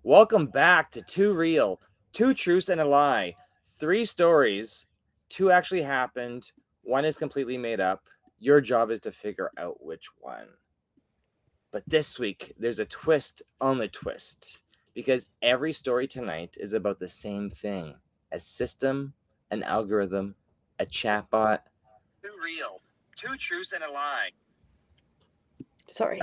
Welcome back to Two Real, Two Truths and a Lie. Three stories, two actually happened, one is completely made up. Your job is to figure out which one. But this week, there's a twist on the twist because every story tonight is about the same thing: a system, an algorithm, a chatbot. Two Real, Two Truths and a Lie. Sorry.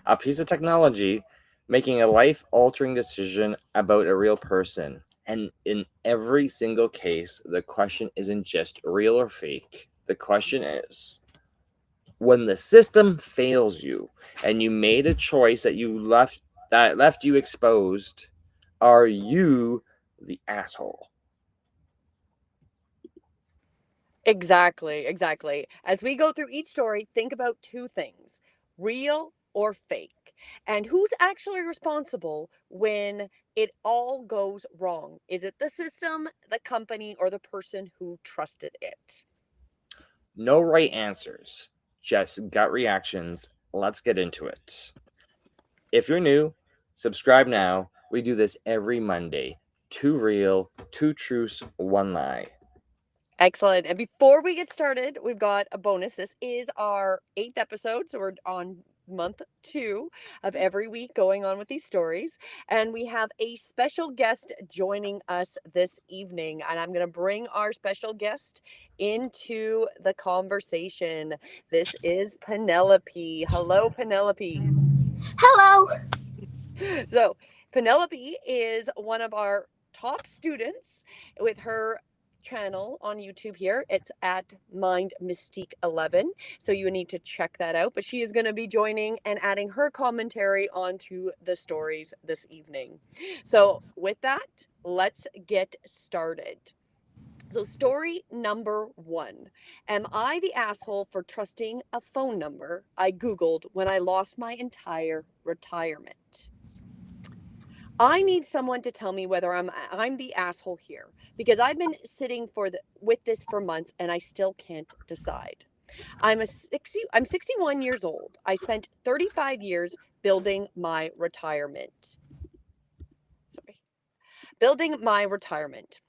A piece of technology making a life-altering decision about a real person. And in every single case, the question isn't just real or fake. The question is, when the system fails you and you made a choice that left you exposed, are you the asshole? Exactly. As we go through each story, think about two things: real or fake. And who's actually responsible when it all goes wrong? Is it the system, the company, or the person who trusted it? No right answers, just gut reactions. Let's get into it. If you're new, subscribe now. We do this every Monday. Two real, two truths, one lie. Excellent. And before we get started, we've got a bonus. This is our 8th episode. So we're on month 2 of every week going on with these stories. And we have a special guest joining us this evening. And I'm going to bring our special guest into the conversation. This is Penelope. Hello, Penelope. Hello. So, Penelope is one of our top students with her channel on YouTube here. It's at Mind Mystique 11. So you need to check that out. But she is going to be joining and adding her commentary onto the stories this evening. So with that, let's get started. So, story number 1. Am I the asshole for trusting a phone number I Googled when I lost my entire retirement? I need someone to tell me whether I'm the asshole here, because I've been sitting with this for months and I still can't decide. I'm 61 years old. I spent 35 years building my retirement. Building my retirement.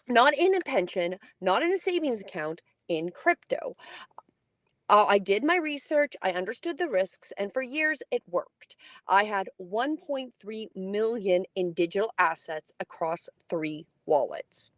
Not in a pension, not in a savings account, in crypto. I did my research, I understood the risks, and for years it worked. I had 1.3 million in digital assets across 3 wallets.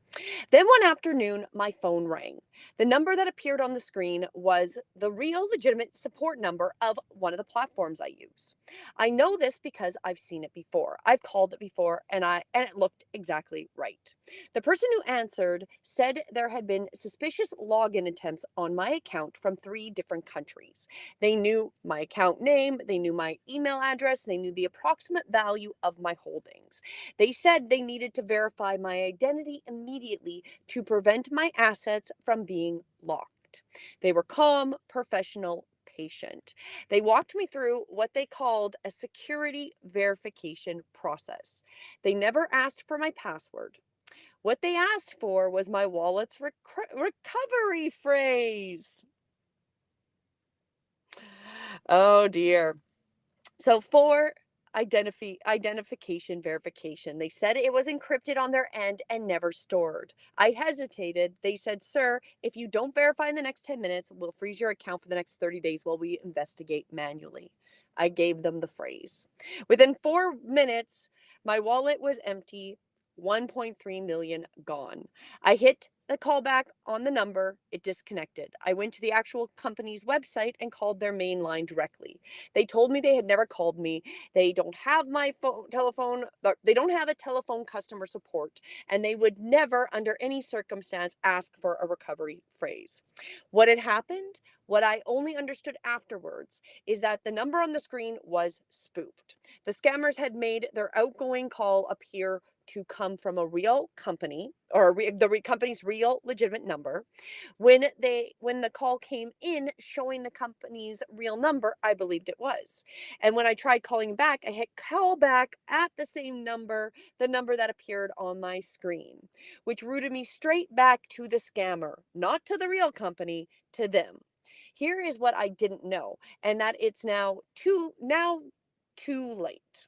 Then one afternoon, my phone rang. The number that appeared on the screen was the real legitimate support number of one of the platforms I use. I know this because I've seen it before. I've called it before and it looked exactly right. The person who answered said there had been suspicious login attempts on my account from 3 different countries. They knew my account name, they knew my email address, they knew the approximate value of my holdings. They said they needed to verify my identity immediately to prevent my assets from being locked. They were calm, professional, patient. They walked me through what they called a security verification process. They never asked for my password. What they asked for was my wallet's recovery phrase. Oh dear. So for identification verification, they said it was encrypted on their end and never stored. I hesitated. They said, "Sir, if you don't verify in the next 10 minutes, we'll freeze your account for the next 30 days while we investigate manually." I gave them the phrase. Within 4 minutes, my wallet was empty, 1.3 million gone. I hit the callback on the number, it disconnected. I went to the actual company's website and called their main line directly. They told me they had never called me. They don't have my telephone. They don't have a telephone customer support, and they would never, under any circumstance, ask for a recovery phrase. What had happened? What I only understood afterwards is that the number on the screen was spoofed. The scammers had made their outgoing call appear to come from a real company, or the company's real legitimate number. When the call came in showing the company's real number, I believed it was. And when I tried calling back, I hit call back at the same number, the number that appeared on my screen, which routed me straight back to the scammer, not to the real company, to them. Here is what I didn't know, and that it's now too late.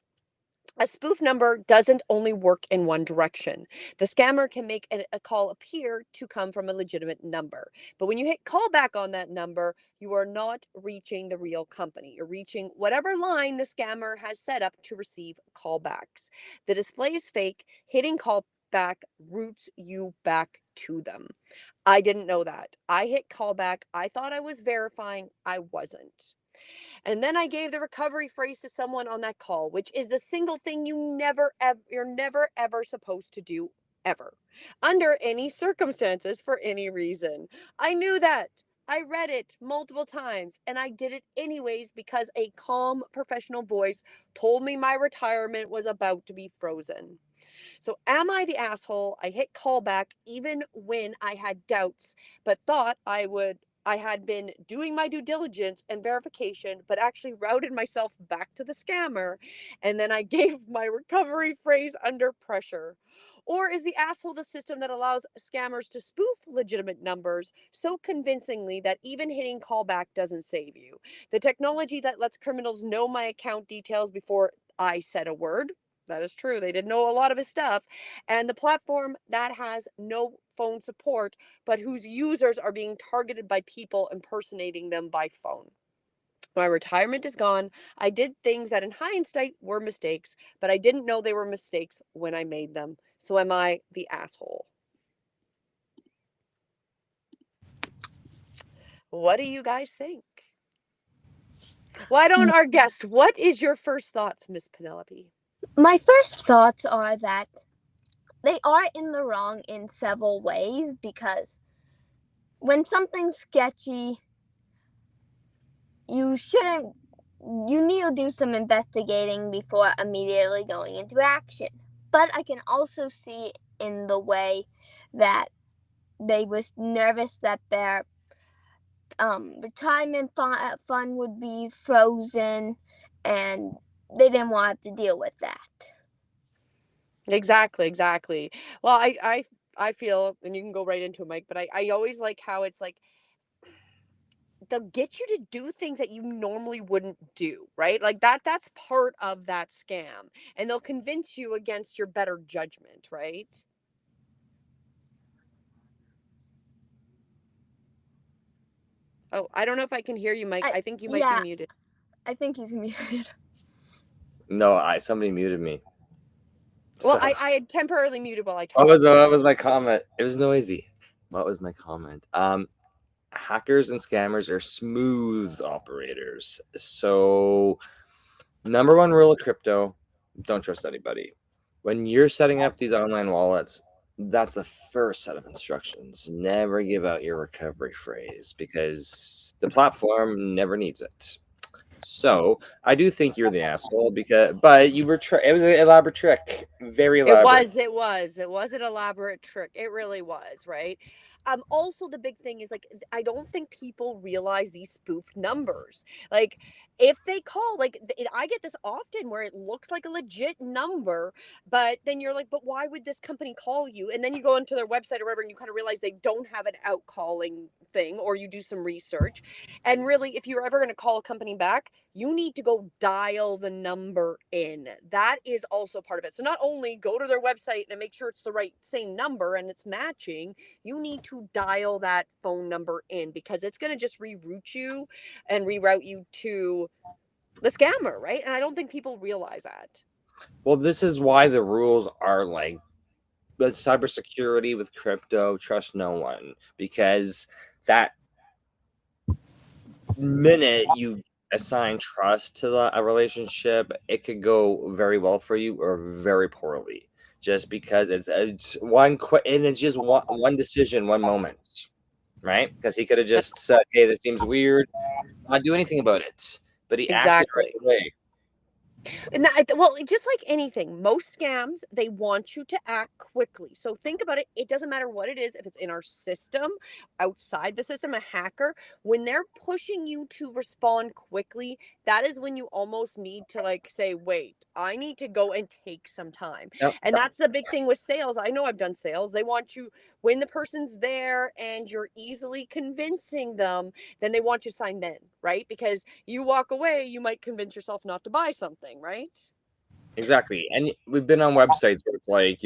A spoof number doesn't only work in one direction. The scammer can make a call appear to come from a legitimate number. But when you hit callback on that number, you are not reaching the real company. You're reaching whatever line the scammer has set up to receive callbacks. The display is fake. Hitting callback routes you back to them. I didn't know that. I hit callback. I thought I was verifying. I wasn't. And then I gave the recovery phrase to someone on that call, which is the single thing you're never ever supposed to do ever under any circumstances for any reason. I knew that. I read it multiple times and I did it anyways because a calm professional voice told me my retirement was about to be frozen. So am I the asshole? I hit callback even when I had doubts, but thought I had been doing my due diligence and verification, but actually routed myself back to the scammer. And then I gave my recovery phrase under pressure. Or is the asshole the system that allows scammers to spoof legitimate numbers so convincingly that even hitting callback doesn't save you? The technology that lets criminals know my account details before I said a word. That is true. They did know a lot of his stuff. And the platform that has no phone support, but whose users are being targeted by people impersonating them by phone. My retirement is gone. I did things that in hindsight were mistakes, but I didn't know they were mistakes when I made them. So am I the asshole? What do you guys think? Why don't our guest, what is your first thoughts, Miss Penelope? My first thoughts are that they are in the wrong in several ways, because when something's sketchy, you need to do some investigating before immediately going into action. But I can also see in the way that they was nervous that their retirement fund would be frozen, and they didn't want to deal with that. Exactly. Well, I feel, and you can go right into it, Mike, but I always like how it's like they'll get you to do things that you normally wouldn't do, right? Like that's part of that scam. And they'll convince you against your better judgment, right? Oh, I don't know if I can hear you, Mike. I think you might be Yeah, muted. I think he's muted. No, somebody muted me. Well, So I had temporarily muted while I what talked. was my comment? It was noisy. What was my comment? Hackers and scammers are smooth operators. So number one rule of crypto, don't trust anybody. When you're setting up these online wallets, that's the first set of instructions. Never give out your recovery phrase because the platform never needs it. So I do think you're the asshole but you were it was an elaborate trick, very elaborate. It was an elaborate trick. It really was, right? Also the big thing is like I don't think people realize these spoofed numbers. Like if they call I get this often where it looks like a legit number, but then you're like, but why would this company call you? And then you go into their website or whatever and you kind of realize they don't have an out calling thing, or you do some research. And really, if you're ever going to call a company back, you need to go dial the number in. That is also part of it. So not only go to their website and make sure it's the right same number and it's matching, you need to dial that phone number in because it's going to just reroute you and reroute you to the scammer, right? And I don't think people realize that. Well, this is why the rules are like with cybersecurity, with crypto, trust no one, because that minute you assign trust to a relationship, it could go very well for you or very poorly, just because it's and it's just one decision, one moment, right? Because he could have just said, "Hey, this seems weird," not do anything about it, but he acted Exactly. right away. And that, well, just like anything, most scams, they want you to act quickly. So think about it. It doesn't matter what it is, if it's in our system, outside the system, a hacker, when they're pushing you to respond quickly, that is when you almost need to like say, wait, I need to go and take some time. Yep. And that's the big thing with sales. I know I've done sales. They want you, when the person's there and you're easily convincing them, then they want you to sign then, right? Because you walk away, you might convince yourself not to buy something. something, right? Exactly. And we've been on websites where it's like,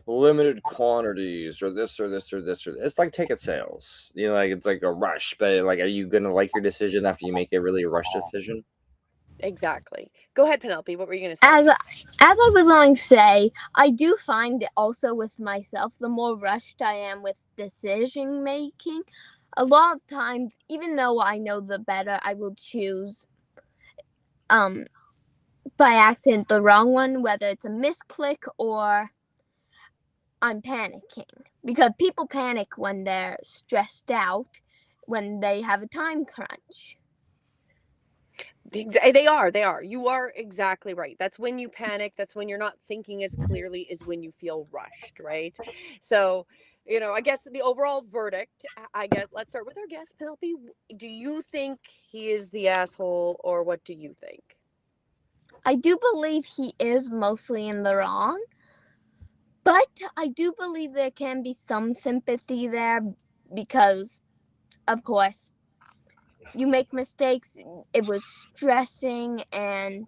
limited quantities or this or this or this or this. It's like ticket sales. Like it's like a rush, but like, are you going to like your decision after you make a really rushed decision? Exactly. Go ahead, Penelope. What were you going to say? As I was going to say, I do find also with myself, the more rushed I am with decision making, a lot of times, even though I know the better, I will choose by accident the wrong one, whether it's a misclick or I'm panicking. Because people panic when they're stressed out, when they have a time crunch. They are. You are exactly right. That's when you panic. That's when you're not thinking as clearly, is when you feel rushed, right? So, I guess the overall verdict, let's start with our guest, Penelope. Do you think he is the asshole, or what do you think? I do believe he is mostly in the wrong, but I do believe there can be some sympathy there because, of course, you make mistakes. It was stressing, and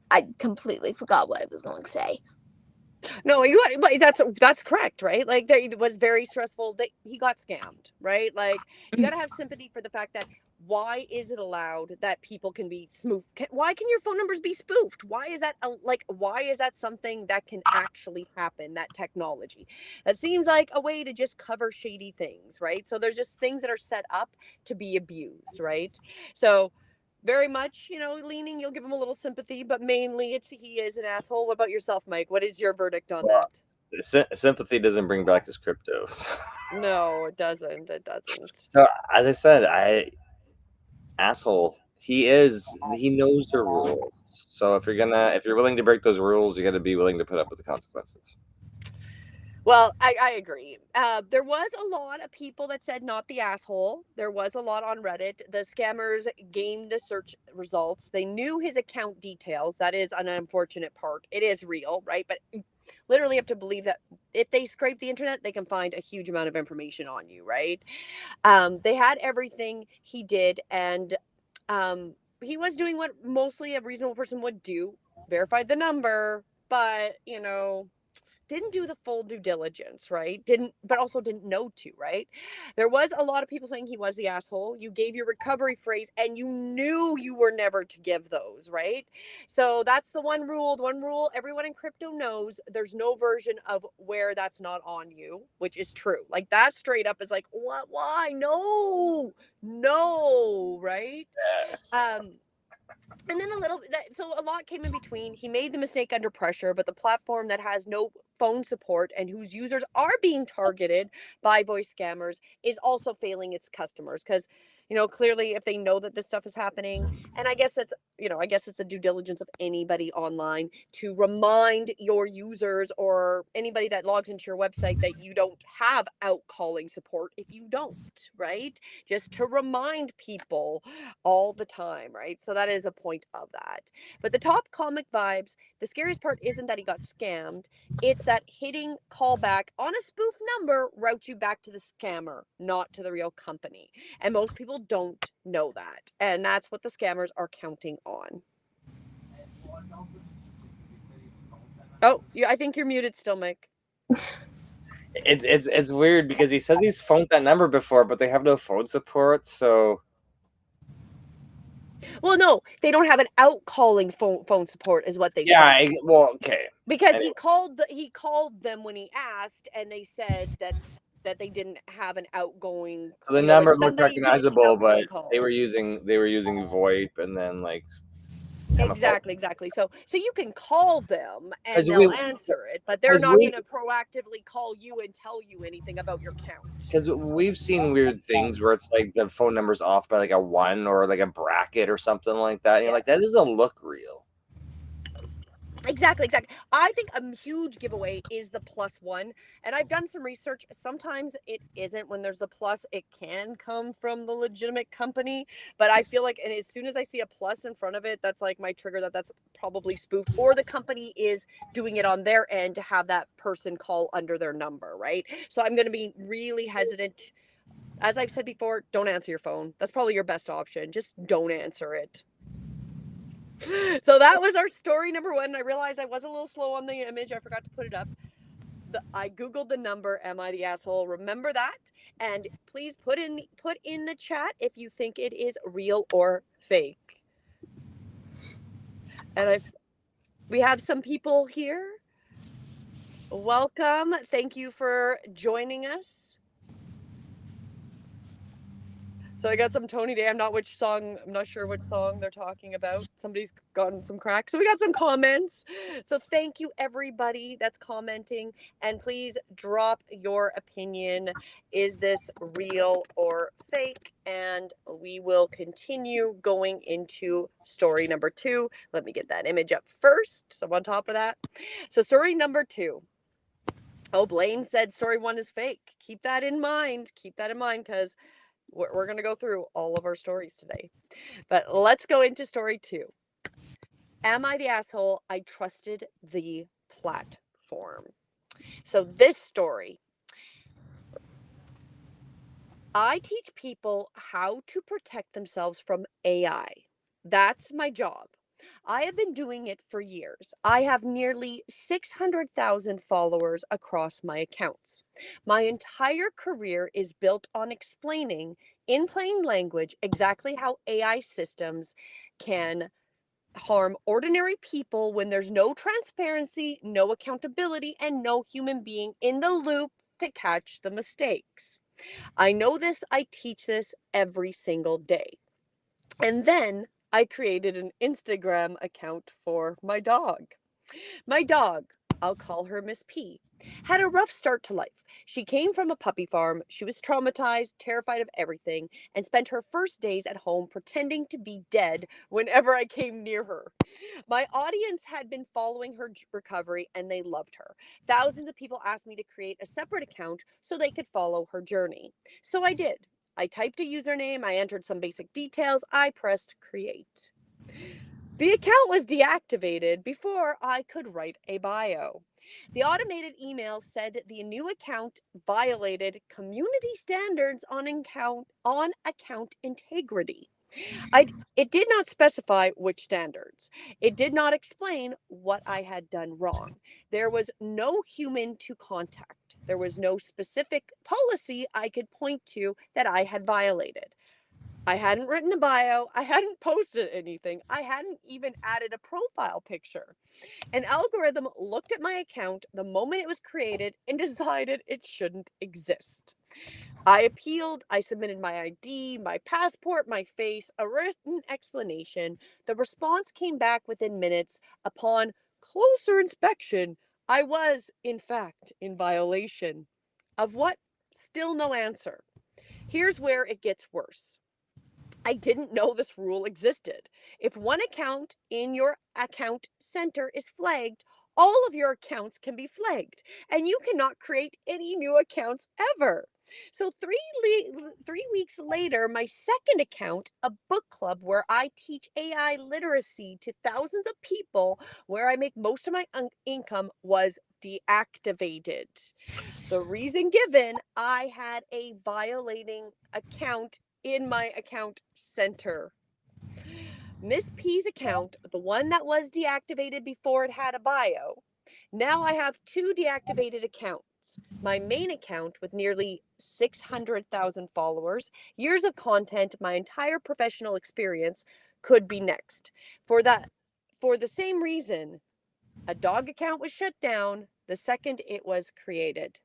I completely forgot what I was going to say. No, but that's correct, right? Like it was very stressful that he got scammed, right? Like you got to have sympathy for the fact that why is it allowed that people can be spoofed? Why can your phone numbers be spoofed? Why is that why is that something that can actually happen? That technology, that seems like a way to just cover shady things, right? So there's just things that are set up to be abused, right? So very much, leaning, you'll give him a little sympathy, but mainly he is an asshole. What about yourself, Mike? What is your verdict on that? Sympathy doesn't bring back his cryptos. No, it doesn't. It doesn't. So as I said, asshole. He knows the rules. So if you're willing to break those rules, you got to be willing to put up with the consequences. Well, I agree. There was a lot of people that said not the asshole. There was a lot on Reddit. The scammers gamed the search results. They knew his account details. That is an unfortunate part. It is real, right? But literally have to believe that if they scrape the internet, they can find a huge amount of information on you, right? They had everything he did, and he was doing what mostly a reasonable person would do, verified the number, but didn't do the full due diligence, right? But also didn't know to, right? There was a lot of people saying he was the asshole. You gave your recovery phrase and you knew you were never to give those, right? So that's the one rule everyone in crypto knows. There's no version of where that's not on you, which is true. Like that straight up is like, what? Why? No, right? Yes. And then so a lot came in between. He made the mistake under pressure, but the platform that has no phone support and whose users are being targeted by voice scammers is also failing its customers because clearly if they know that this stuff is happening, and I guess it's the due diligence of anybody online to remind your users or anybody that logs into your website that you don't have out calling support if you don't, right? Just to remind people all the time, right? So that is a point of that. But the top comic vibes, the scariest part isn't that he got scammed. It's that hitting callback on a spoof number routes you back to the scammer, not to the real company. And most people don't know that. And that's what the scammers are counting on. Oh, I think you're muted still, Mike. It's weird because he says he's phoned that number before, but they have no phone support, so Well, no, they don't have an out calling phone support, is what they said. well, okay. Because Anyway. he called them when he asked, and they said that they didn't have an outgoing. So the number looked somebody doing recognizable, but outgoing calls. they were using VoIP and then like Exactly. So you can call them and 'Cause they'll answer it, but they're 'cause not we- going to proactively call you and tell you anything about your account. Because we've seen weird things where it's like the phone number's off by like a 1 or like a bracket or something like that. And you're like, that doesn't look real. Exactly. I think a huge giveaway is the +1. And I've done some research. Sometimes it isn't when there's a plus. It can come from the legitimate company. But I feel like, and as soon as I see a plus in front of it, that's like my trigger that's probably spoofed. Or the company is doing it on their end to have that person call under their number, right? So I'm going to be really hesitant As I've said before, don't answer your phone. That's probably your best option. Just don't answer it. So that was our story number 1. I realized I was a little slow on the image. I forgot to put it up. I googled the number, am I the asshole? Remember that, and please put in the chat if you think it is real or fake. And we have some people here. Welcome. Thank you for joining us. So I got some Tony Day. I'm not sure which song they're talking about. Somebody's gotten some crack. So we got some comments. So thank you everybody that's commenting, and please drop your opinion. Is this real or fake? And we will continue going into story number 2. Let me get that image up first. So I'm on top of that. So story number 2. Oh, Blaine said story 1 is fake. Keep that in mind. Keep that in mind, because we're going to go through all of our stories today. But let's go into story 2. Am I the asshole? I trusted the platform. So this story, I teach people how to protect themselves from AI. That's my job. I have been doing it for years. I have nearly 600,000 followers across my accounts. My entire career is built on explaining in plain language exactly how AI systems can harm ordinary people when there's no transparency, no accountability, and no human being in the loop to catch the mistakes. I know this, I teach this every single day. And then I created an Instagram account for my dog. My dog, I'll call her Miss P, had a rough start to life. She came from a puppy farm. She was traumatized, terrified of everything, and spent her first days at home pretending to be dead whenever I came near her. My audience had been following her recovery, and they loved her. Thousands of people asked me to create a separate account so they could follow her journey. So I did. I typed a username, I entered some basic details, I pressed create. The account was deactivated before I could write a bio. The automated email said the new account violated community standards on account integrity. It did not specify which standards. It did not explain what I had done wrong. There was no human to contact. There was no specific policy I could point to that I had violated. I hadn't written a bio. I hadn't posted anything. I hadn't even added a profile picture. An algorithm looked at my account the moment it was created and decided it shouldn't exist. I appealed. I submitted my ID, my passport, my face, a written explanation. The response came back within minutes. Upon closer inspection, I was, in fact, in violation. Of what? Still no answer. Here's where it gets worse. I didn't know this rule existed. If one account in your account center is flagged, all of your accounts can be flagged, and you cannot create any new accounts ever. So 3 weeks later, my second account, a book club where I teach AI literacy to thousands of people, where I make most of my income, was deactivated. The reason given, I had a violating account in my account center. Miss P's account, the one that was deactivated before it had a bio, now I have 2 deactivated accounts. My main account with nearly 600,000 followers, years of content, my entire professional experience could be next. For the same reason, a dog account was shut down the second it was created.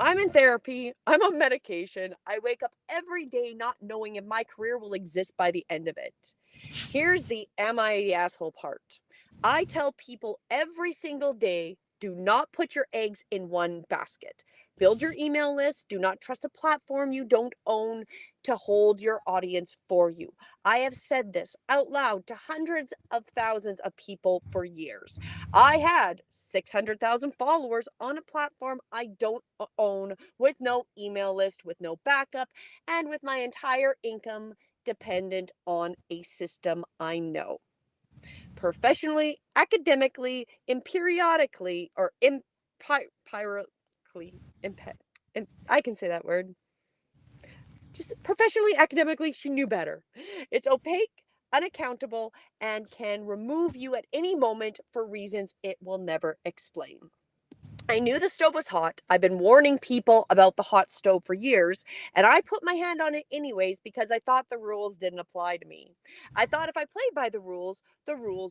I'm in therapy. I'm on medication. I wake up every day not knowing if my career will exist by the end of it. Here's the am I the asshole part. I tell people every single day, do not put your eggs in one basket. Build your email list. Do not trust a platform you don't own to hold your audience for you. I have said this out loud to hundreds of thousands of people for years. I had 600,000 followers on a platform I don't own, with no email list, with no backup, and with my entire income dependent on a system I know. Professionally, academically, empirically, or empirically, I can say that word. just professionally, academically, she knew better. It's opaque, unaccountable, and can remove you at any moment for reasons it will never explain. I knew the stove was hot. I've been warning people about the hot stove for years, and I put my hand on it anyways because I thought the rules didn't apply to me. I thought if I played by the rules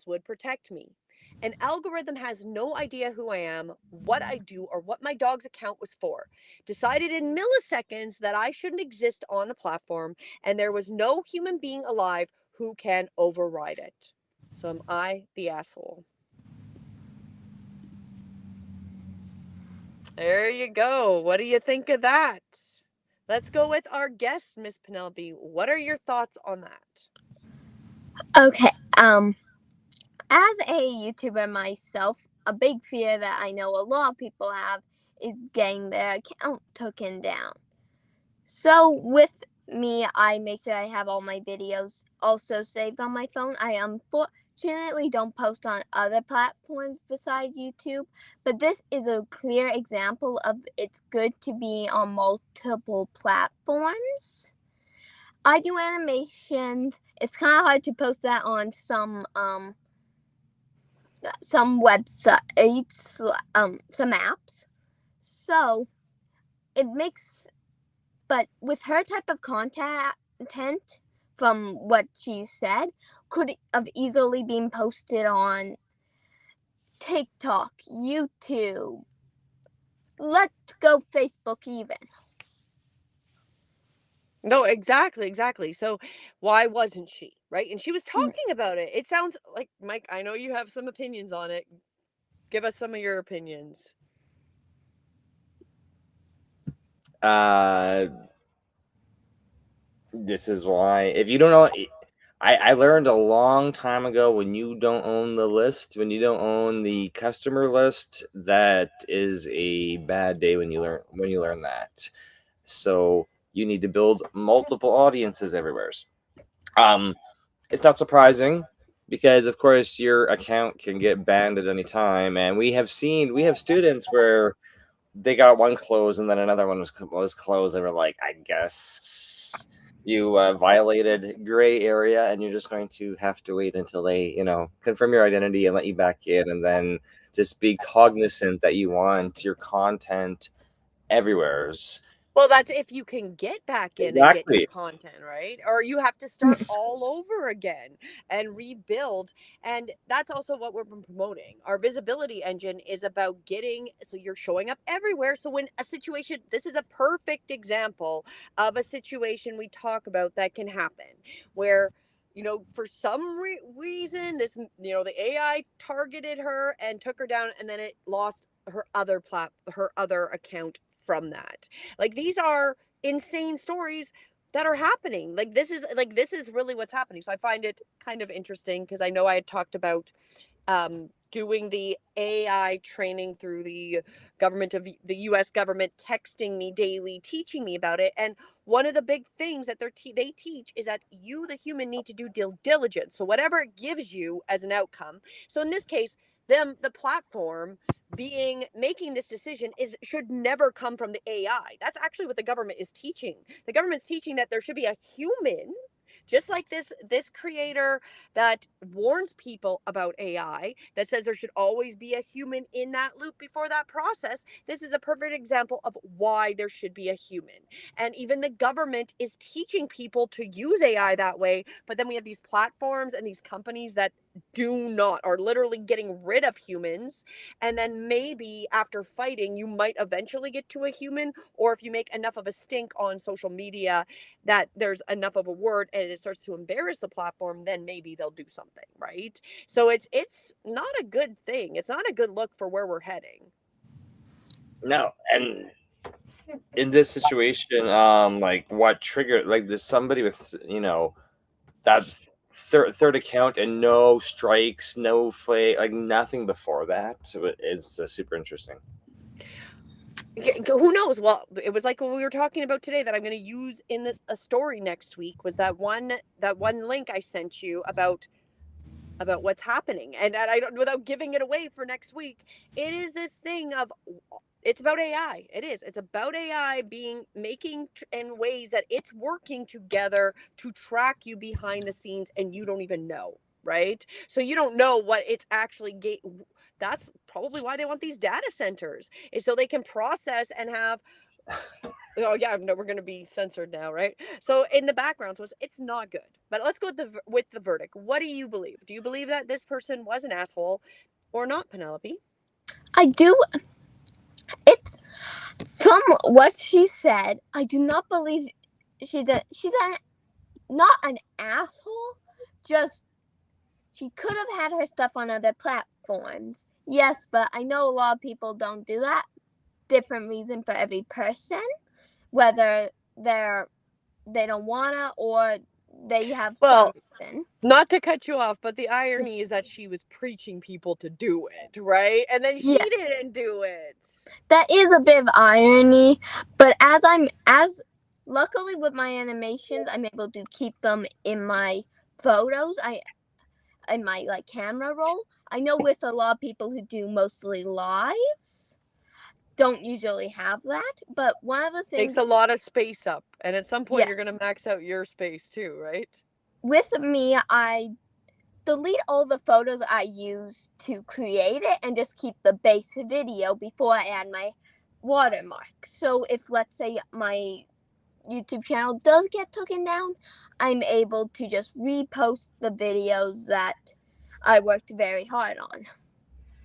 would protect me. An algorithm has no idea who I am, what I do, or what my dog's account was for. Decided in milliseconds that I shouldn't exist on a platform, and there was no human being alive who can override it. So am I the asshole? There you go. What do you think of that? Let's go with our guest, Miss Penelope. What are your thoughts on that? Okay, as a YouTuber myself, a big fear that I know a lot of people have is getting their account taken down. So with me, I make sure I have all my videos also saved on my phone. I unfortunately don't post on other platforms besides YouTube, but this is a clear example of it's good to be on multiple platforms. I do animations. It's kind of hard to post that on some websites, some apps. So it makes, but with her type of content, from what she said, could have easily been posted on TikTok, YouTube. Let's go Facebook even. No, exactly. So why wasn't she? Right? And she was talking about it. It sounds like, Mike, I know you have some opinions on it. Give us some of your opinions. This is why, if you don't know, I learned a long time ago, when you don't own the list, when you don't own the customer list, that is a bad day when you learn that. So you need to build multiple audiences everywhere. It's not surprising, because of course your account can get banned at any time, and we have students where they got one closed and then another one was closed. They were like, I guess you violated gray area, and you're just going to have to wait until they, confirm your identity and let you back in, and then just be cognizant that you want your content everywhere. Well, that's if you can get back in and get your Exactly. content, right? Or you have to start all over again and rebuild. And that's also what we're promoting. Our visibility engine is about getting, so you're showing up everywhere. So when a situation, this is a perfect example of a situation we talk about that can happen where, for some reason, the AI targeted her and took her down, and then it lost her other account from that. Like, these are insane stories that are happening. This is really what's happening. So I find it kind of interesting, because I know I had talked about doing the AI training through the the US government, texting me daily, teaching me about it. And one of the big things that they teach is that you, the human, need to do due diligence. So whatever it gives you as an outcome. So in this case, the platform making this decision should never come from the AI. That's actually what the government is teaching. The government's teaching that there should be a human, just like this creator that warns people about AI, that says there should always be a human in that loop before that process. This is a perfect example of why there should be a human. And even the government is teaching people to use AI that way, but then we have these platforms and these companies that are literally getting rid of humans. And then maybe after fighting, you might eventually get to a human, or if you make enough of a stink on social media that there's enough of a word and it starts to embarrass the platform, then maybe they'll do something, right? So it's not a good thing. It's not a good look for where we're heading. No, and in this situation, like, what triggered, like, there's somebody with, that third account and no strikes, no flag, like nothing before that. So it's super interesting. Who knows? Well, it was like what we were talking about today that I'm going to use in a story next week, was that one link I sent you about what's happening. And I don't, without giving it away for next week, it is this thing of It's about AI. It is. It's about AI making in ways that it's working together to track you behind the scenes and you don't even know, right? So you don't know what it's actually that's probably why they want these data centers, is so they can process and have oh yeah, no, we're going to be censored now, right? So in the background, so it's not good. But let's go with the verdict. What do you believe? Do you believe that this person was an asshole or not, Penelope? I do. It's from what she said. I do not believe she's not an asshole. Just she could have had her stuff on other platforms. Yes, but I know a lot of people don't do that. Different reason for every person, whether they don't wanna or they have Well, some reason. not to cut you off, but the irony is that she was preaching people to do it, right? And then she Yes. didn't do it. That is a bit of irony, but as luckily with my animations, I'm able to keep them in my photos. In my like camera roll. I know with a lot of people who do mostly lives, don't usually have that. But one of the things Takes a lot of space up, and at some point you're yes, going to max out your space too, right? with me, I delete all the photos I use to create it and just keep the base video before I add my watermark. So if let's say my YouTube channel does get taken down, I'm able to just repost the videos that I worked very hard on.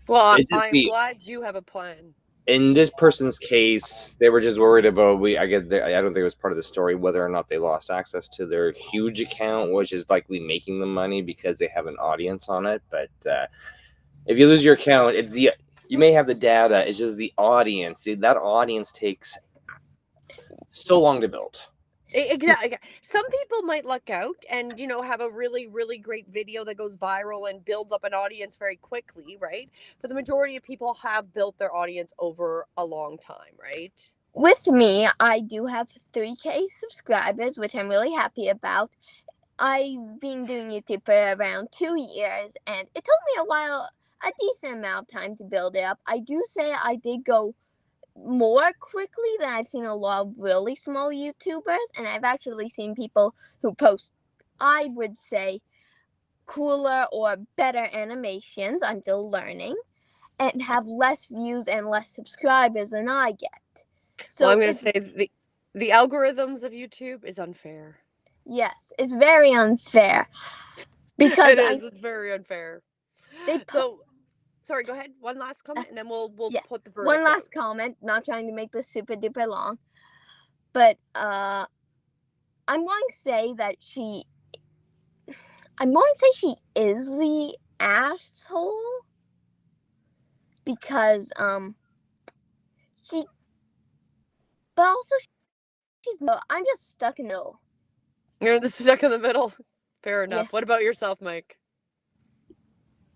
Well, It's just I'm glad you have a plan. in this person's case, they were just worried about I don't think it was part of the story whether or not they lost access to their huge account, which is likely making them money because they have an audience on it. But if you lose your account, you may have the data. It's just the audience. That audience takes so long to build. Exactly. Some people might luck out and, have a really, really great video that goes viral and builds up an audience very quickly, right? But the majority of people have built their audience over a long time, right? With me, I do have 3K subscribers, which I'm really happy about. I've been doing YouTube for around 2 years, and it took me a decent amount of time to build it up. I do say I did go more quickly than I've seen a lot of really small YouTubers, and I've actually seen people who post, I would say, cooler or better animations. I'm still learning, and have less views and less subscribers than I get. So well, I'm So going to say the algorithms of YouTube is unfair. Yes, it's very unfair because it's very unfair. Sorry, go ahead. One last comment, and then we'll put the verdict. One last comment. Not trying to make this super duper long, but I'm going to say that she is the asshole because but also she's no. I'm just stuck in the middle. You're stuck in the middle. Fair enough. Yes. What about yourself, Mike?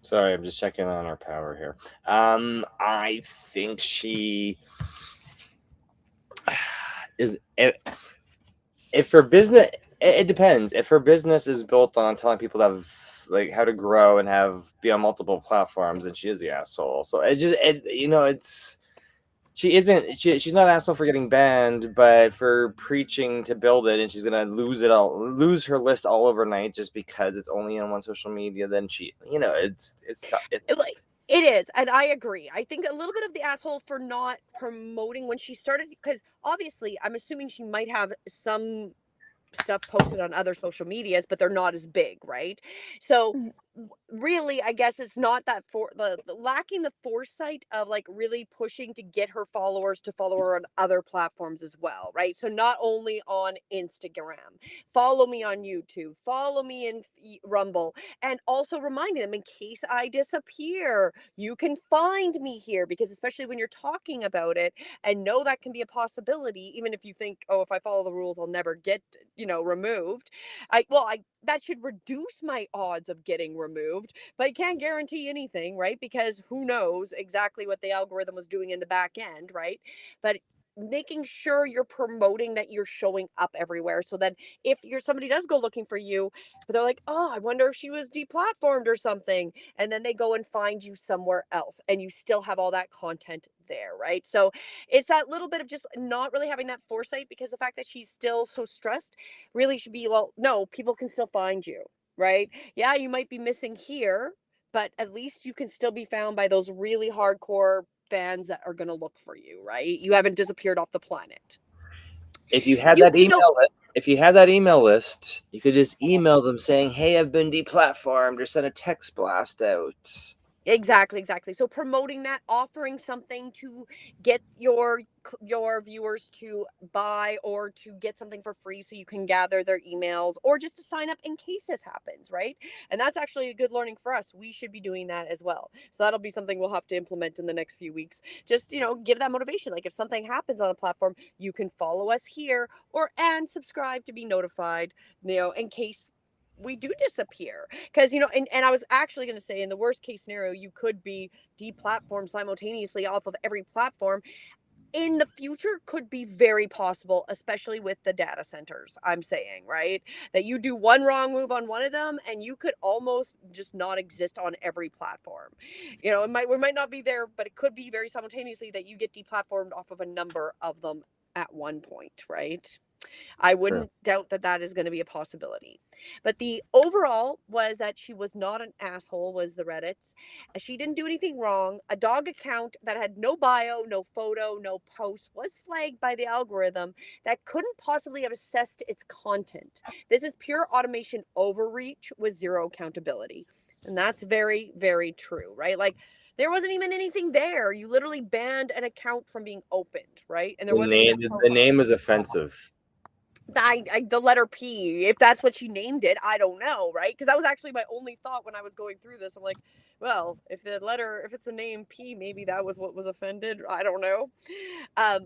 Sorry, I'm just checking on our power here. I think she is. If her business, it depends. If her business is built on telling people how to grow and be on multiple platforms, then she is the asshole. So she's not an asshole for getting banned, but for preaching to build it, and she's gonna lose her list all overnight just because it's only on one social media. Then it's tough. It is, and I agree. I think a little bit of the asshole for not promoting when she started, because obviously I'm assuming she might have some stuff posted on other social medias, but they're not as big, right? So really, I guess it's not that for the lacking the foresight of like really pushing to get her followers to follow her on other platforms as well, right? So not only on Instagram, follow me on YouTube, follow me in Rumble, and also reminding them in case I disappear, you can find me here, because especially when you're talking about it and know that can be a possibility, even if you think, oh, if I follow the rules, I'll never get, removed. That should reduce my odds of getting removed, but I can't guarantee anything, right? Because who knows exactly what the algorithm was doing in the back end, right? But making sure you're promoting that you're showing up everywhere. So then if somebody does go looking for you, but they're like, oh, I wonder if she was deplatformed or something. And then they go and find you somewhere else and you still have all that content there, right? So it's that little bit of just not really having that foresight, because the fact that she's still so stressed really should be, well, no, people can still find you, right? Yeah, you might be missing here, but at least you can still be found by those really hardcore fans that are going to look for you, right? You haven't disappeared off the planet. If you had that email list, you could just email them saying, "Hey, I've been deplatformed," or send a text blast out. Exactly. So promoting that, offering something to get your viewers to buy or to get something for free so you can gather their emails, or just to sign up in case this happens, right? And that's actually a good learning for us. We should be doing that as well. So that'll be something we'll have to implement in the next few weeks. Just, give that motivation. Like if something happens on a platform, you can follow us here and subscribe to be notified, in case we do disappear. Because and I was actually going to say, in the worst case scenario, you could be deplatformed simultaneously off of every platform. In the future could be very possible, especially with the data centers. I'm saying, right, that you do one wrong move on one of them and you could almost just not exist on every platform. We might not be there, but it could be very simultaneously that you get deplatformed off of a number of them at one point, right? I wouldn't doubt that that is going to be a possibility. But the overall was that she was not an asshole, was the Reddit's. She didn't do anything wrong. A dog account that had no bio, no photo, no post was flagged by the algorithm that couldn't possibly have assessed its content. This is pure automation overreach with zero accountability. And that's very, very true, right? Like, there wasn't even anything there. You literally banned an account from being opened, right? And there wasn't even a The name was offensive. the letter P, if that's what she named it, I don't know, right? Because that was actually my only thought when I was going through this. I'm like, well, if it's the name P, maybe that was what was offended. I don't know.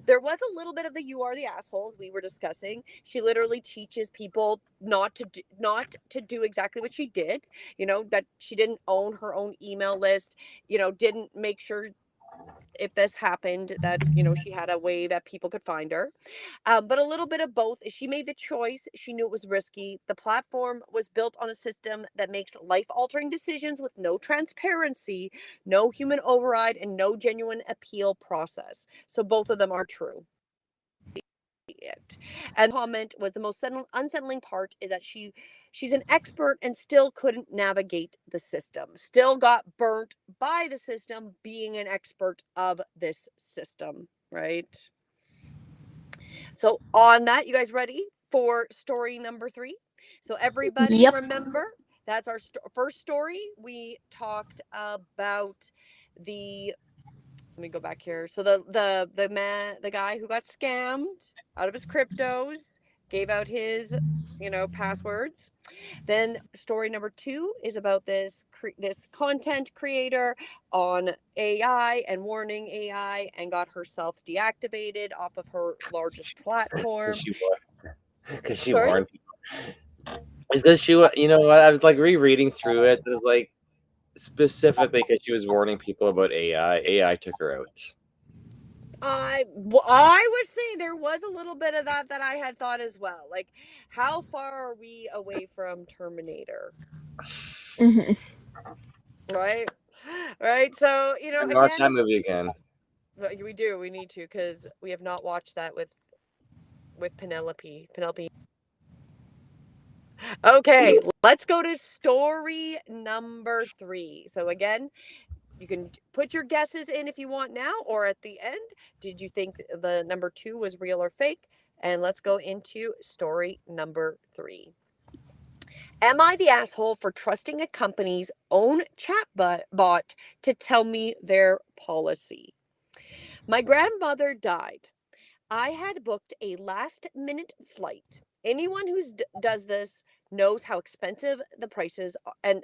There was a little bit of the "you are the assholes" we were discussing. She literally teaches people not to do exactly what she did. That she didn't own her own email list. Didn't make sure if this happened that she had a way that people could find her. But a little bit of both. She made the choice. She knew it was risky. The platform was built on a system that makes life-altering decisions with no transparency, no human override, and no genuine appeal process. So both of them are true. And the comment was, the most unsettling part is that she's an expert and still couldn't navigate the system, still got burnt by the system being an expert of this system, right? So on that, you guys ready for story number 3? So everybody remember, that's our first story. We talked about let me go back here. So the guy who got scammed out of his cryptos, gave out his passwords. Then story number 2 is about this content creator on AI and warning AI, and got herself deactivated off of her largest platform. Because she warned people. It's because she, I was like rereading through it. It was like specifically because she was warning people about AI. AI took her out. I was saying there was a little bit of that I had thought as well. Like, how far are we away from Terminator? Mm-hmm. Right. So Watch that movie again. We do. We need to, because we have not watched that with Penelope. Okay, let's go to story number 3. So again, you can put your guesses in if you want now or at the end. Did you think the number 2 was real or fake? And let's go into story number 3. Am I the asshole for trusting a company's own chatbot to tell me their policy? My grandmother died. I had booked a last-minute flight. Anyone who does this knows how expensive the prices are, and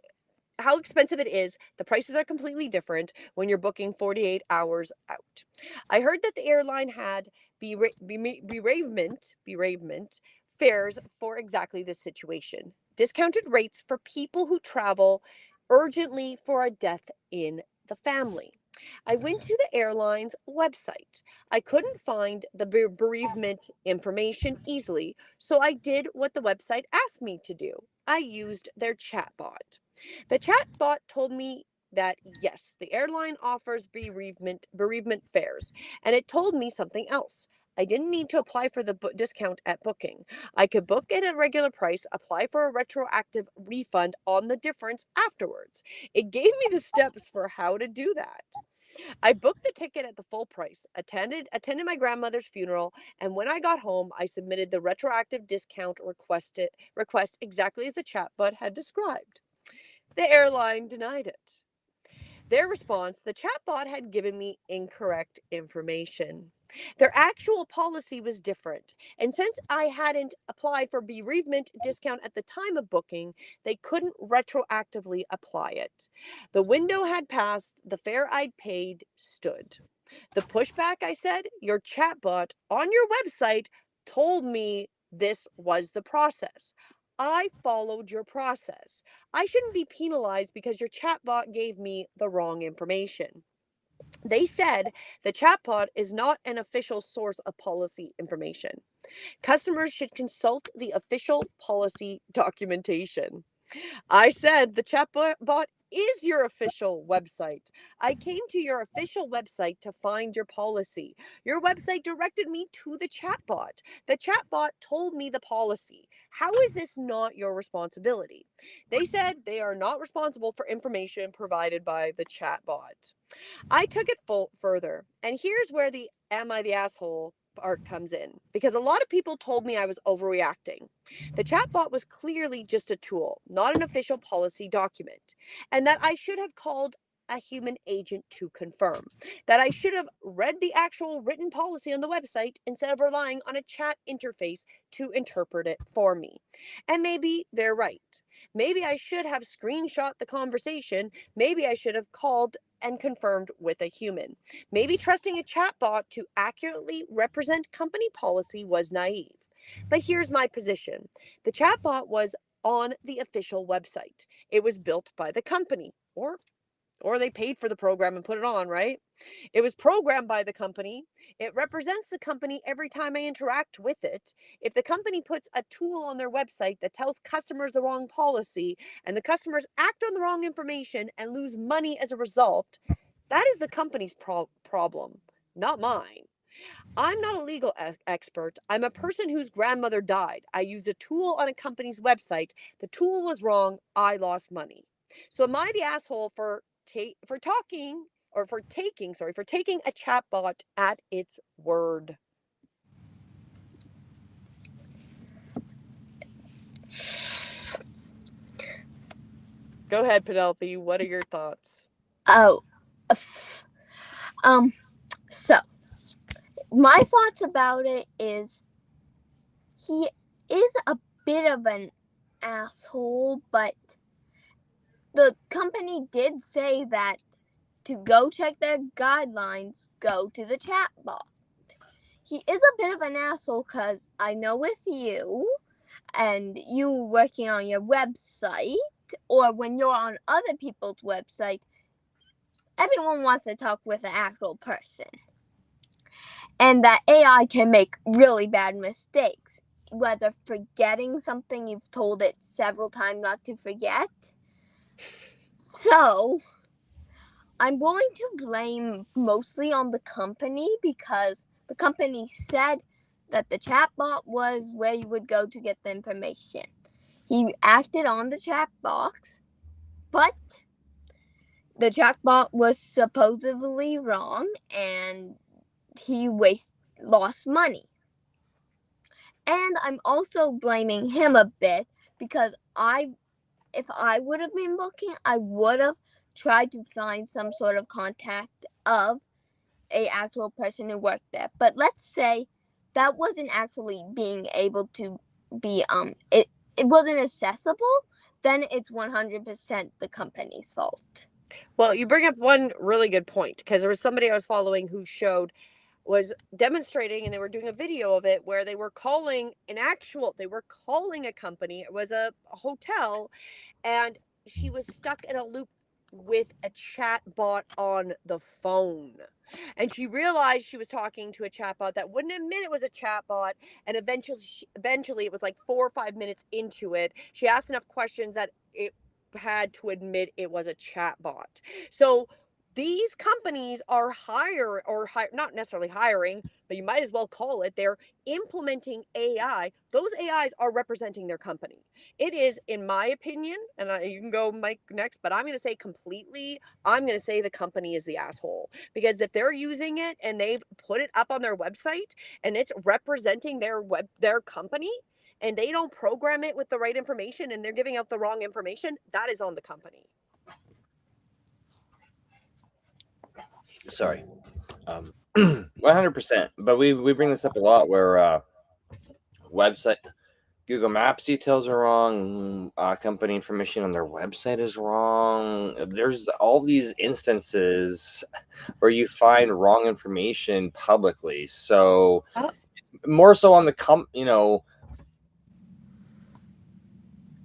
how expensive it is. The prices are completely different when you're booking 48 hours out. I heard that the airline had bereavement fares for exactly this situation. Discounted rates for people who travel urgently for a death in the family. I went to the airline's website. I couldn't find the bereavement information easily, so I did what the website asked me to do. I used their chatbot. The chatbot told me that yes, the airline offers bereavement fares, and it told me something else. I didn't need to apply for the discount at booking. I could book at a regular price, apply for a retroactive refund on the difference afterwards. It gave me the steps for how to do that. I booked the ticket at the full price, attended my grandmother's funeral, and when I got home, I submitted the retroactive discount request exactly as the chatbot had described. The airline denied it. Their response, the chatbot had given me incorrect information. Their actual policy was different, and since I hadn't applied for bereavement discount at the time of booking, they couldn't retroactively apply it. The window had passed, the fare I'd paid stood. The pushback, I said, your chatbot on your website told me this was the process. I followed your process. I shouldn't be penalized because your chatbot gave me the wrong information. They said the chatbot is not an official source of policy information. Customers should consult the official policy documentation. I said the chatbot is your official website. I came to your official website to find your policy. Your website directed me to the chatbot. The chatbot told me the policy. How is this not your responsibility? They said they are not responsible for information provided by the chatbot. I took it further, and here's where the am I the asshole part comes in, because a lot of people told me I was overreacting. The chatbot was clearly just a tool, not an official policy document, and that I should have called a human agent to confirm, that I should have read the actual written policy on the website instead of relying on a chat interface to interpret it for me. And maybe they're right. Maybe I should have screenshot the conversation. Maybe I should have called and confirmed with a human. Maybe trusting a chatbot to accurately represent company policy was naive. But here's my position. The chatbot was on the official website. It was built by the company, or they paid for the program and put it on, right? It was programmed by the company. It represents the company every time I interact with it. If the company puts a tool on their website that tells customers the wrong policy and the customers act on the wrong information and lose money as a result, that is the company's problem, not mine. I'm not a legal expert. I'm a person whose grandmother died. I used a tool on a company's website. The tool was wrong. I lost money. So am I the asshole for taking a chatbot at its word? Go ahead, Penelope. What are your thoughts? Oh, so my thoughts about it is he is a bit of an asshole, but the company did say that to go check their guidelines, go to the chatbot. He is a bit of an asshole because I know with you and you working on your website, or when you're on other people's website, everyone wants to talk with an actual person. And that AI can make really bad mistakes, whether forgetting something you've told it several times not to forget. So I'm going to blame mostly on the company because the company said that the chatbot was where you would go to get the information. He acted on the chat box, but the chatbot was supposedly wrong and he lost money. And I'm also blaming him a bit because if I would have been looking, I would have tried to find some sort of contact of a actual person who worked there. But let's say that wasn't actually being able to be it wasn't accessible, then it's 100% the company's fault. Well, you bring up one really good point, because there was somebody I was following who was demonstrating, and they were doing a video of it where they were calling a company. It was a hotel, and she was stuck in a loop with a chatbot on the phone. And she realized she was talking to a chatbot that wouldn't admit it was a chatbot. And eventually, it was like 4 or 5 minutes into it, she asked enough questions that it had to admit it was a chatbot. So these companies are not necessarily hiring, but you might as well call it. They're implementing AI. Those AIs are representing their company. It is, in my opinion, and you can go Mike next, but I'm going to say completely, I'm going to say the company is the asshole. Because if they're using it and they've put it up on their website and it's representing their company, and they don't program it with the right information and they're giving out the wrong information, that is on the company. Sorry. 100%. But we bring this up a lot where website Google Maps details are wrong, company information on their website is wrong. There's all these instances where you find wrong information publicly. So more so on the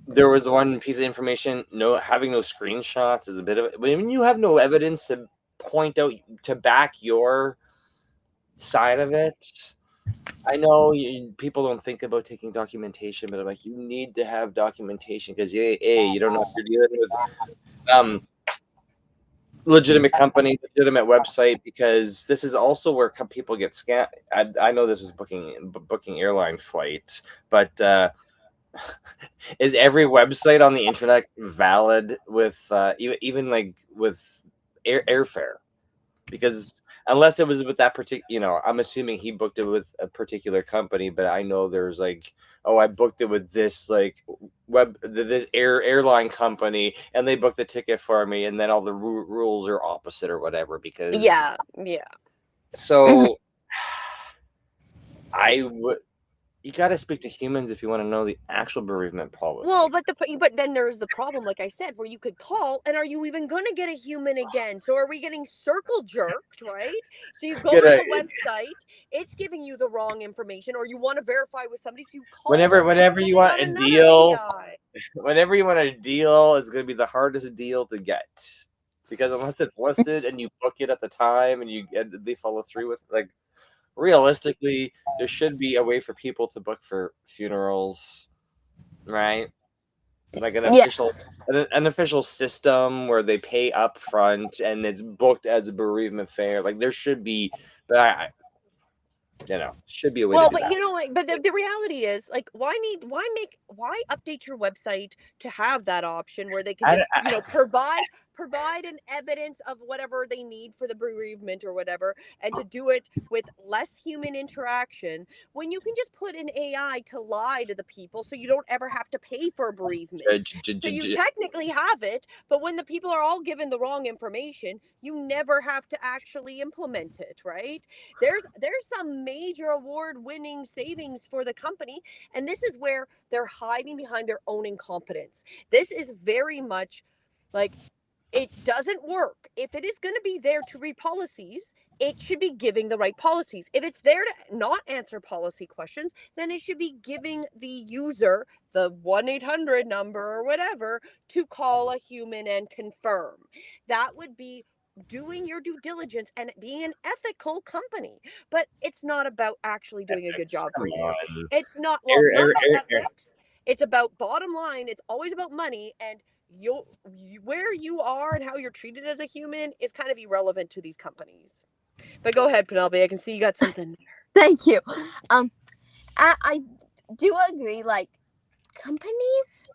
there was one piece of information, having no screenshots is a bit of it. When you have no evidence to point out to back your side of it, I know people don't think about taking documentation, but I'm like, you need to have documentation because you don't know if you're dealing with legitimate company, legitimate website, because this is also where people get scammed. I know this was booking airline flight, but is every website on the internet valid with even like with airfare? Because unless it was with that particular, I'm assuming he booked it with a particular company, but I know there's like, oh, I booked it with this like this airline company, and they booked the ticket for me, and then all the rules are opposite or whatever. Because Yeah. So you got to speak to humans if you want to know the actual bereavement policy. Well, but then there's the problem, like I said, where you could call, and are you even going to get a human again? So are we getting circle jerked, right? So you go to the website, it's giving you the wrong information, or you want to verify with somebody, so you call. Whenever you want a deal, whenever you want a deal, it's going to be the hardest deal to get, because unless it's listed and you book it at the time and they follow through with like. Realistically, there should be a way for people to book for funerals, right? Like an official system where they pay up front and it's booked as a bereavement fare. Like there should be, but should be a way to do that. But the reality is, like, why update your website to have that option where they can just provide an evidence of whatever they need for the bereavement or whatever, and to do it with less human interaction, when you can just put an AI to lie to the people so you don't ever have to pay for a bereavement. So you technically have it, but when the people are all given the wrong information, you never have to actually implement it, right? There's some major award-winning savings for the company, and this is where they're hiding behind their own incompetence. This is very much like, it doesn't work. If it is going to be there to read policies, it should be giving the right policies. If it's there to not answer policy questions, then it should be giving the user the 1-800 number or whatever to call a human and confirm. That would be doing your due diligence and being an ethical company. But it's not about actually doing a good job for you. It's not about ethics. It's about bottom line. It's always about money, and where you are and how you're treated as a human is kind of irrelevant to these companies. But go ahead, Penelope. I can see you got something there. Thank you. I do agree. Like, companies,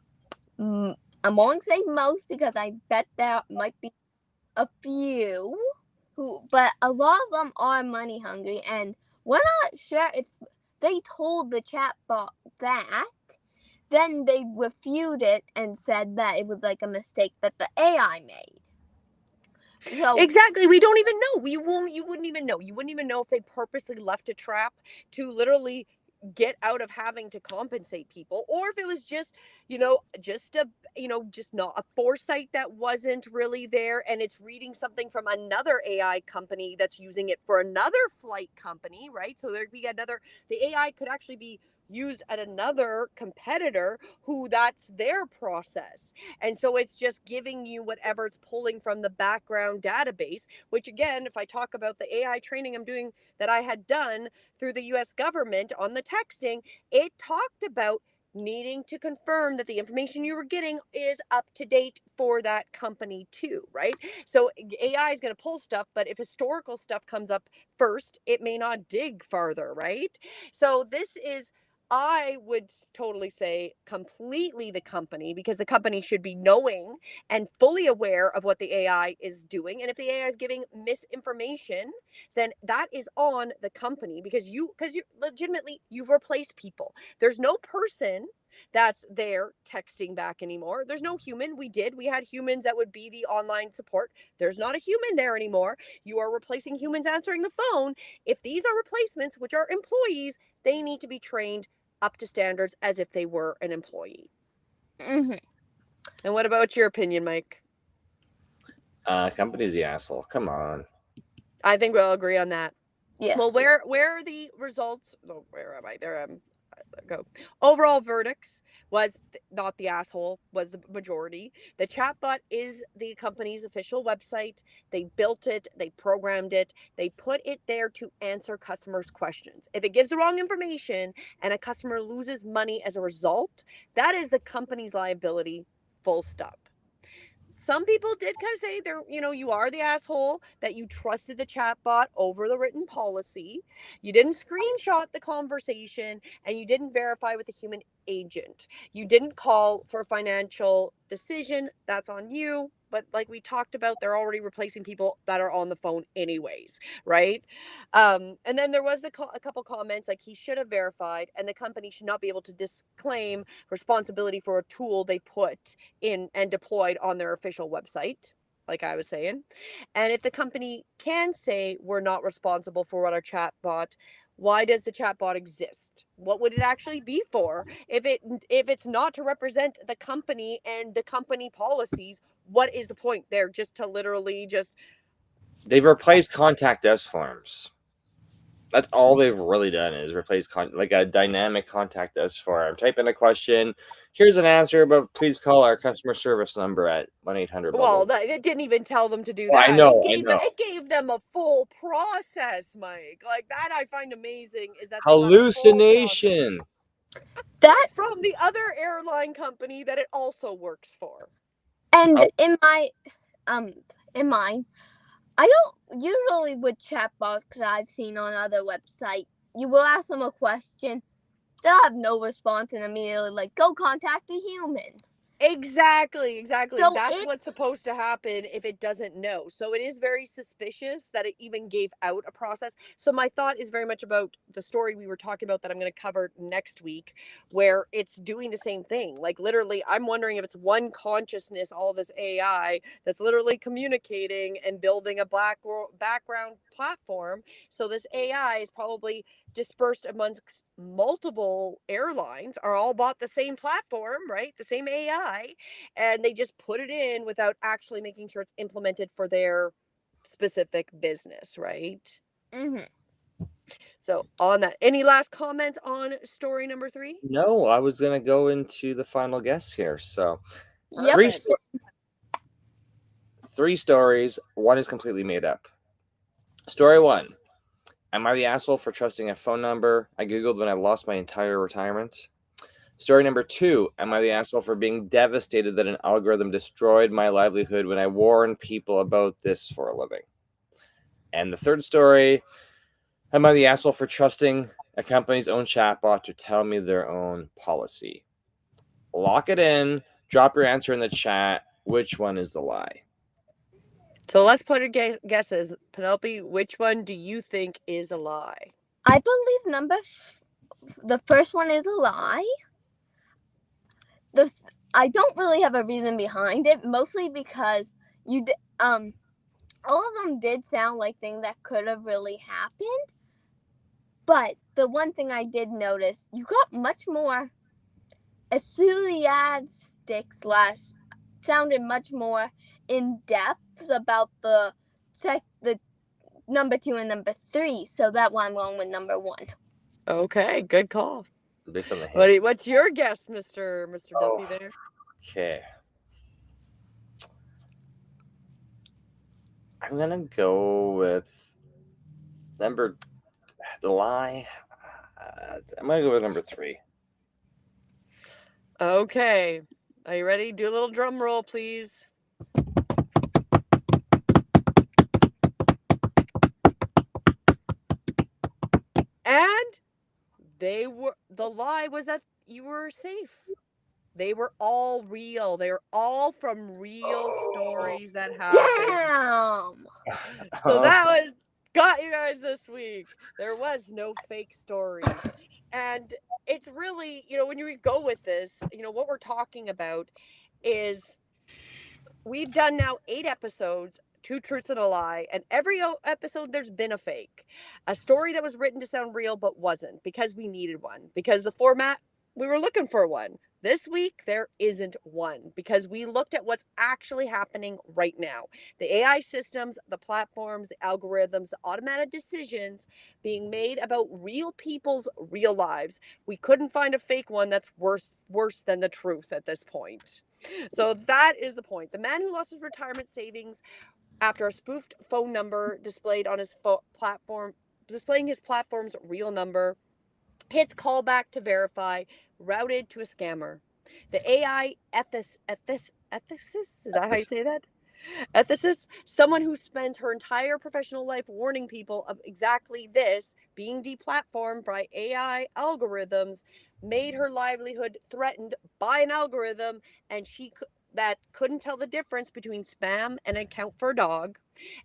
I won't say most, because I bet there might be a few but a lot of them are money hungry, and we're not sure if they told the chatbot that. Then they refuted it and said that it was like a mistake that the AI made. So, exactly. We don't even know. You wouldn't even know. You wouldn't even know if they purposely left a trap to literally get out of having to compensate people, or if it was just not a foresight that wasn't really there, and it's reading something from another AI company that's using it for another flight company, right? So the AI could actually be used at another competitor who that's their process. And so it's just giving you whatever it's pulling from the background database, which again, if I talk about the AI training I'm doing that I had done through the US government on the texting, it talked about needing to confirm that the information you were getting is up to date for that company too, right? So AI is going to pull stuff, but if historical stuff comes up first, it may not dig farther, right? So this is, I would totally say, completely the company, because the company should be knowing and fully aware of what the AI is doing. And if the AI is giving misinformation, then that is on the company, because you legitimately, you've replaced people. There's no person that's there texting back anymore. There's no human. We had humans that would be the online support. There's not a human there anymore. You are replacing humans answering the phone. If these are replacements, which are employees, they need to be trained up to standards as if they were an employee. Mm-hmm. And what about your opinion, Mike? Company's the asshole. Come on. I think we'll agree on that. Yes. Well, where are the results? Oh, where am I? There I'm. Go. Overall verdicts was not the asshole, was the majority. The chatbot is the company's official website. They built it, they programmed it, they put it there to answer customers' questions. If it gives the wrong information and a customer loses money as a result, that is the company's liability, full stop. Some people did kind of say they're, you are the asshole that you trusted the chatbot over the written policy. You didn't screenshot the conversation and you didn't verify with the human agent. You didn't call for a financial decision. That's on you. But like we talked about, they're already replacing people that are on the phone anyways, right? And then there was a couple comments like he should have verified, and the company should not be able to disclaim responsibility for a tool they put in and deployed on their official website, like I was saying. And if the company can say we're not responsible for what our chatbot, why does the chatbot exist? What would it actually be for? If it's not to represent the company and the company policies, what is the point there? Just to literally just They've replaced contact us forms. That's all they've really done is replace like a dynamic contact us form. Type in a question. Here's an answer, but please call our customer service number at 1-800. Well, it didn't even tell them to do Well, that. I know. It gave them a full process, Mike. Like that, I find amazing is that Hallucination. That from the other airline company that it also works for. And in mine, I don't usually with chatbots, because I've seen on other websites, you will ask them a question, they'll have no response and immediately like, go contact a human. Exactly. So That's what's supposed to happen if it doesn't know. So it is very suspicious that it even gave out a process. So my thought is very much about the story we were talking about that I'm going to cover next week, where it's doing the same thing. Like literally, I'm wondering if it's one consciousness, all this AI that's literally communicating and building a background platform. So this AI is probably dispersed amongst multiple airlines, are all bought the same platform, right? The same AI, and they just put it in without actually making sure it's implemented for their specific business, right? Mm-hmm. So on that, any last comments on story number 3? No, I was going to go into the final guess here. So Yep. three stories. One is completely made up. Story 1. Am I the asshole for trusting a phone number I Googled when I lost my entire retirement? Story number 2. Am I the asshole for being devastated that an algorithm destroyed my livelihood when I warned people about this for a living? And the third story. Am I the asshole for trusting a company's own chatbot to tell me their own policy? Lock it in. Drop your answer in the chat. Which one is the lie? So let's put our guesses. Penelope, which one do you think is a lie? I believe the first one is a lie. I don't really have a reason behind it, mostly because all of them did sound like things that could have really happened. But the one thing I did notice, you got much more enthusiastic / sounded much more in depth about the number 2 and number 3. So that's why I'm going with number 1. Okay, good call. based on the hints. What's your guess, Mr. Oh. Duffy there? Okay. I'm gonna go with the lie. I'm gonna go with number 3. Okay. Are you ready? Do a little drum roll, please. And the lie was that you were safe. They were all real. They were all from real stories that happened. Damn. So that got you guys this week. There was no fake story. And it's really, when you go with this, what we're talking about is we've done now 8 episodes, 2 truths and a lie, and every episode there's been a fake. A story that was written to sound real but wasn't, because we needed one. Because the format, we were looking for one. This week, there isn't one, because we looked at what's actually happening right now. The AI systems, the platforms, the algorithms, the automated decisions being made about real people's real lives. We couldn't find a fake one that's worse than the truth at this point. So that is the point. The man who lost his retirement savings after a spoofed phone number displayed on his platform, displaying his platform's real number, hits callback to verify, routed to a scammer. The AI ethicist, is that how you say that? Ethicist, someone who spends her entire professional life warning people of exactly this, being deplatformed by AI algorithms, made her livelihood threatened by an algorithm, and that couldn't tell the difference between spam and an account for a dog.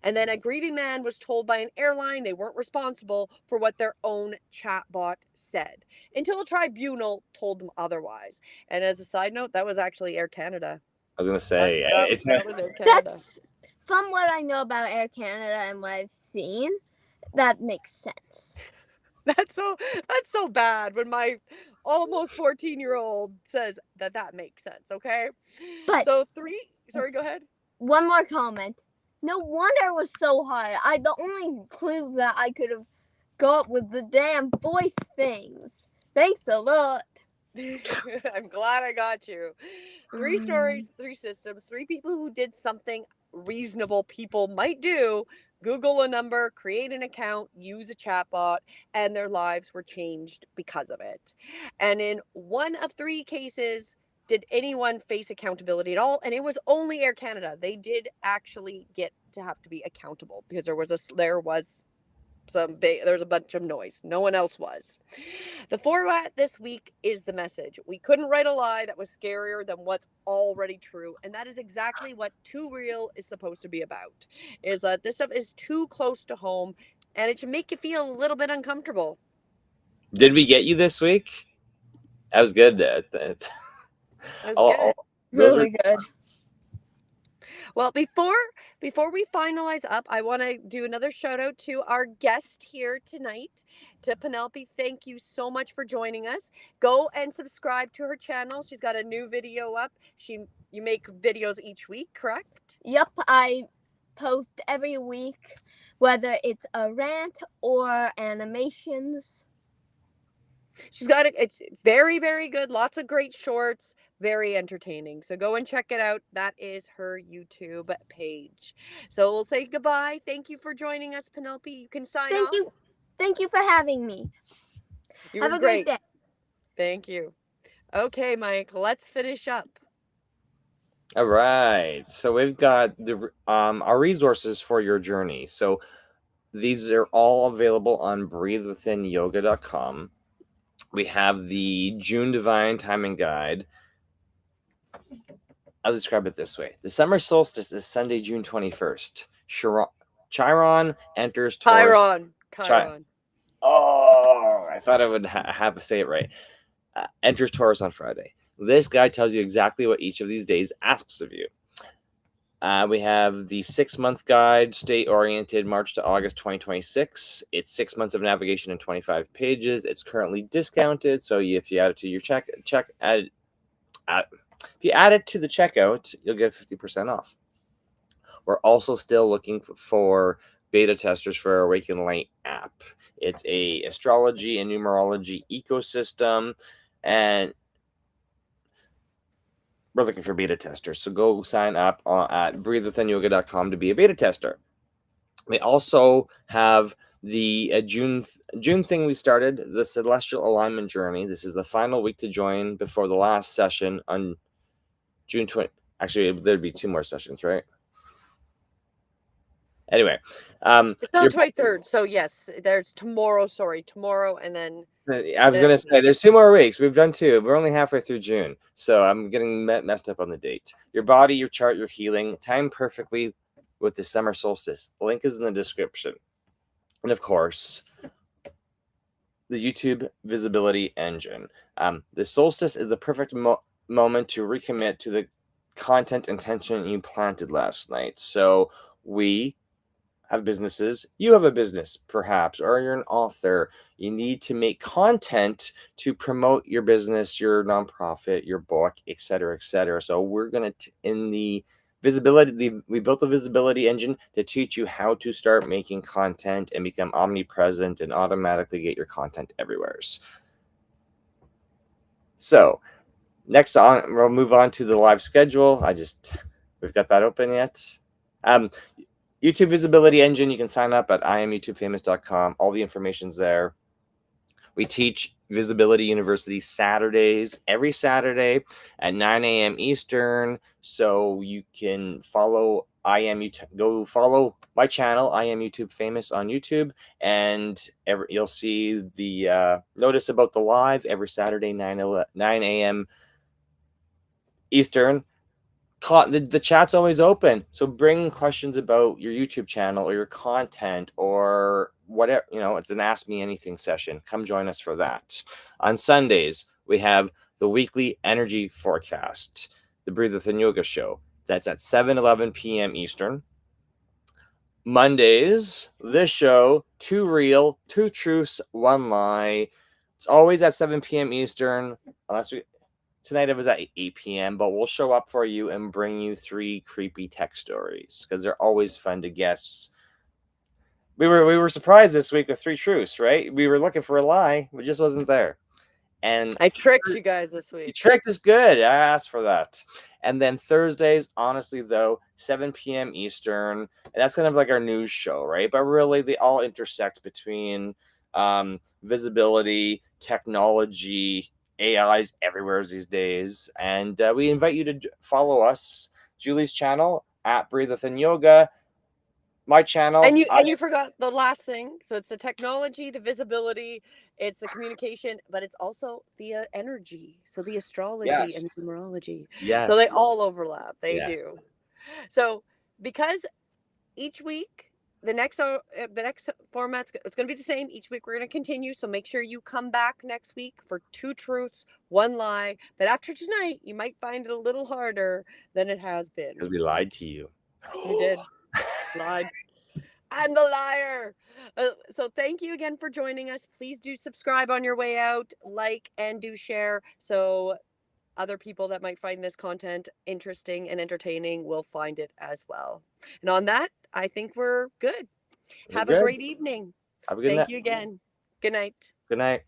And then a grieving man was told by an airline they weren't responsible for what their own chatbot said, until a tribunal told them otherwise. And as a side note, that was actually Air Canada. I was gonna say that was Air Canada. That's from what I know about Air Canada and what I've seen. That makes sense. That's so bad when my almost 14-year-old says that makes sense. Okay, But so sorry, go ahead. One more comment. No wonder it was so hard. The only clues that I could have got was the damn voice things. Thanks a lot. I'm glad I got you. 3 stories, 3 systems, 3 people who did something reasonable people might do. Google a number, create an account, use a chatbot, and their lives were changed because of it. And in 1 of 3 cases, did anyone face accountability at all? And it was only Air Canada. They did actually get to have to be accountable, because there was a bunch of noise. No one else was. The format this week is the message. We couldn't write a lie that was scarier than what's already true. And that is exactly what Too Real is supposed to be about. Is that this stuff is too close to home, and it should make you feel a little bit uncomfortable. Did we get you this week? That was good. That was good. Really good. Well, before we finalize up, I want to do another shout out to our guest here tonight, to Penelope. Thank you so much for joining us. Go and subscribe to her channel. She's got a new video up. You make videos each week, correct? Yep, I post every week, whether it's a rant or animations. It's very, very good. Lots of great shorts, very entertaining. So go and check it out. That is her YouTube page. So we'll say goodbye. Thank you for joining us, Penelope. You can sign off. Thank you for having me. Have a great day. Thank you. Okay, Mike, let's finish up. All right. So we've got our resources for your journey. So these are all available on breathewithinyoga.com. We have the June Divine Timing Guide. I'll describe it this way. The summer solstice is Sunday, June 21st. Chiron enters Taurus. Chiron. Oh, I thought I would have to say it right. Enters Taurus on Friday. This guide tells you exactly what each of these days asks of you. We have the 6-month guide, Stay-Oriented, March to August 2026. It's 6 months of navigation and 25 pages. It's currently discounted, so if you add it to your if you add it to the checkout, you'll get 50% off. We're also still looking for beta testers for our Awaken Light app. It's a astrology and numerology ecosystem, and we're looking for beta testers. So go sign up at breathewithinyoga.com to be a beta tester. We also have the June thing we started, the Celestial Alignment Journey. This is the final week to join before the last session on June 20. Actually, there'd be 2 more sessions, right? Anyway, it's on the 23rd. So yes, there's tomorrow. Sorry, tomorrow, and then I was gonna say there's 2 more weeks. We've done 2. We're only halfway through June, so I'm getting messed up on the date. Your body, your chart, your healing, timed perfectly with the summer solstice. The link is in the description, and of course, the YouTube visibility engine. The solstice is the perfect moment to recommit to the content intention you planted last night. So we have businesses, you have a business perhaps, or you're an author. You need to make content to promote your business, your nonprofit, your book, etc., etc. So we're going to, in the visibility, we built the visibility engine to teach you how to start making content and become omnipresent and automatically get your content everywhere. So next on, we'll move on to the live schedule. We've got that open yet. YouTube visibility engine, you can sign up at IamYouTubeFamous.com. All the information's there. We teach Visibility University Saturdays, every Saturday at 9 a.m. Eastern. So you can follow go follow my channel, I Am YouTube Famous on YouTube, and you'll see the notice about the live every Saturday, 9 a.m. Eastern. The chat's always open, so bring questions about your YouTube channel or your content or whatever. It's an Ask Me Anything session. Come join us for that. On Sundays, we have the weekly energy forecast, the Breathe Within Yoga show. That's at 7:11 p.m. Eastern. Mondays, this show, 2 real, 2 truths, 1 lie. It's always at 7 p.m. Eastern, unless tonight it was at 8 p.m., but we'll show up for you and bring you 3 creepy tech stories because they're always fun to guess. We were surprised this week with 3 truths, right? We were looking for a lie, but it just wasn't there. And I tricked you guys this week. You tricked is good. I asked for that. And then Thursdays, honestly though, 7 p.m. Eastern, and that's kind of like our news show, right? But really, they all intersect between visibility, technology, AIs everywhere these days. And we invite you to follow us, Julie's channel at Breathe Within Yoga, my channel. And you forgot the last thing. So it's the technology, the visibility, it's the communication, but it's also the energy. So the astrology and the numerology. Yes. So they all overlap. They Yes. do. So because each week the next format's it's going to be the same. Each week we're going to continue. So make sure you come back next week for 2 truths, 1 lie. But after tonight, you might find it a little harder than it has been. Because we lied to you. We did. Lied. I'm the liar. So thank you again for joining us. Please do subscribe on your way out, like, and do share so other people that might find this content interesting and entertaining will find it as well. And on that, I think we're good. Have a great evening. Have a good night. Thank you again. Good night. Good night.